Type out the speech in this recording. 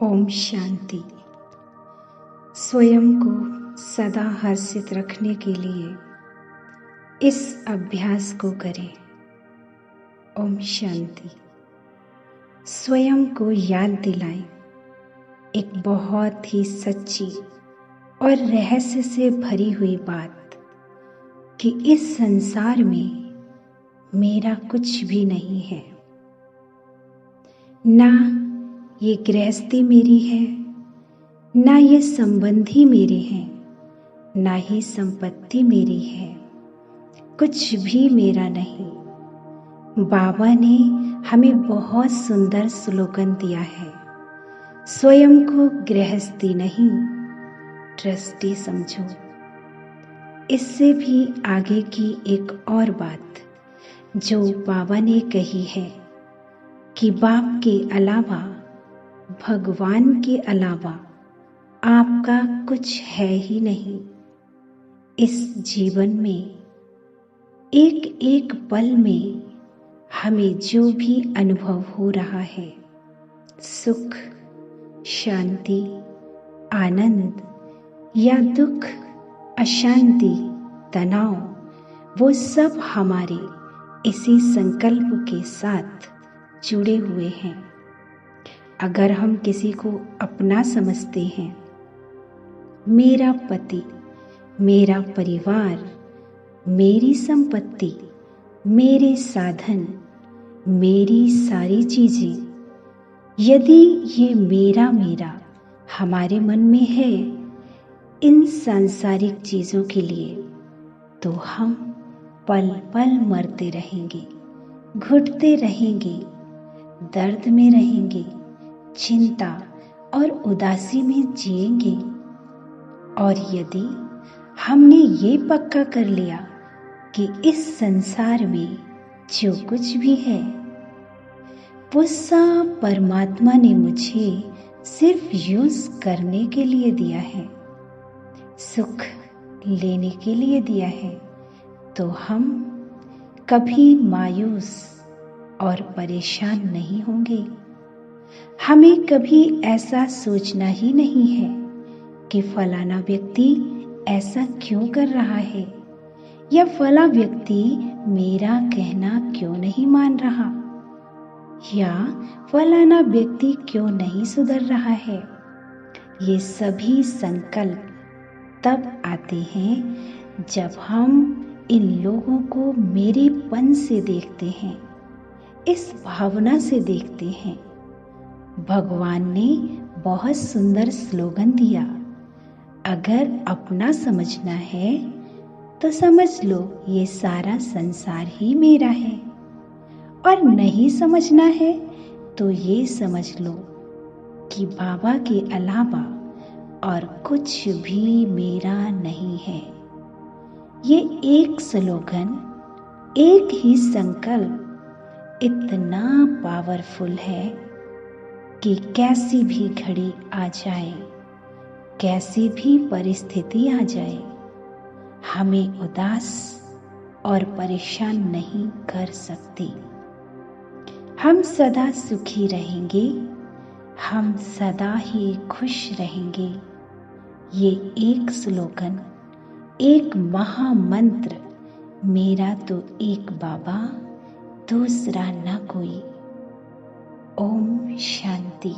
ओम शांति। स्वयं को सदा हर्षित रखने के लिए इस अभ्यास को करें। ओम शांति। स्वयं को याद दिलाएं एक बहुत ही सच्ची और रहस्य से भरी हुई बात कि इस संसार में मेरा कुछ भी नहीं है। ना ये गृहस्थी मेरी है, ना ये संबंधी मेरे हैं, ना ही संपत्ति मेरी है। कुछ भी मेरा नहीं। बाबा ने हमें बहुत सुंदर स्लोगन दिया है। स्वयं को गृहस्थी नहीं, ट्रस्टी समझो। इससे भी आगे की एक और बात जो बाबा ने कही है कि बाप के अलावा, भगवान के अलावा आपका कुछ है ही नहीं। इस जीवन में एक एक पल में हमें जो भी अनुभव हो रहा है, सुख, शांति, आनंद या दुख, अशांति, तनाव, वो सब हमारे इसी संकल्प के साथ जुड़े हुए हैं। अगर हम किसी को अपना समझते हैं, मेरा पति, मेरा परिवार, मेरी संपत्ति, मेरे साधन, मेरी सारी चीजें, यदि ये मेरा मेरा हमारे मन में है इन सांसारिक चीजों के लिए, तो हम पल पल मरते रहेंगे, घुटते रहेंगे, दर्द में रहेंगे, चिंता और उदासी में जिएंगे। और यदि हमने ये पक्का कर लिया कि इस संसार में जो कुछ भी है वो सब परमात्मा ने मुझे सिर्फ यूज करने के लिए दिया है, सुख लेने के लिए दिया है, तो हम कभी मायूस और परेशान नहीं होंगे। हमें कभी ऐसा सोचना ही नहीं है कि फलाना व्यक्ति ऐसा क्यों कर रहा है या फला व्यक्ति मेरा कहना क्यों नहीं मान रहा या फलाना व्यक्ति क्यों नहीं सुधर रहा है। ये सभी संकल्प तब आते हैं जब हम इन लोगों को मेरेपन से देखते हैं, इस भावना से देखते हैं। भगवान ने बहुत सुंदर स्लोगन दिया, अगर अपना समझना है तो समझ लो ये सारा संसार ही मेरा है, और नहीं समझना है तो ये समझ लो कि बाबा के अलावा और कुछ भी मेरा नहीं है। ये एक स्लोगन, एक ही संकल्प इतना पावरफुल है कि कैसी भी घड़ी आ जाए, कैसी भी परिस्थिति आ जाए, हमें उदास और परेशान नहीं कर सकती। हम सदा सुखी रहेंगे, हम सदा ही खुश रहेंगे। ये एक स्लोगन, एक महामंत्र, मेरा तो एक बाबा, दूसरा न कोई। ओम शांति।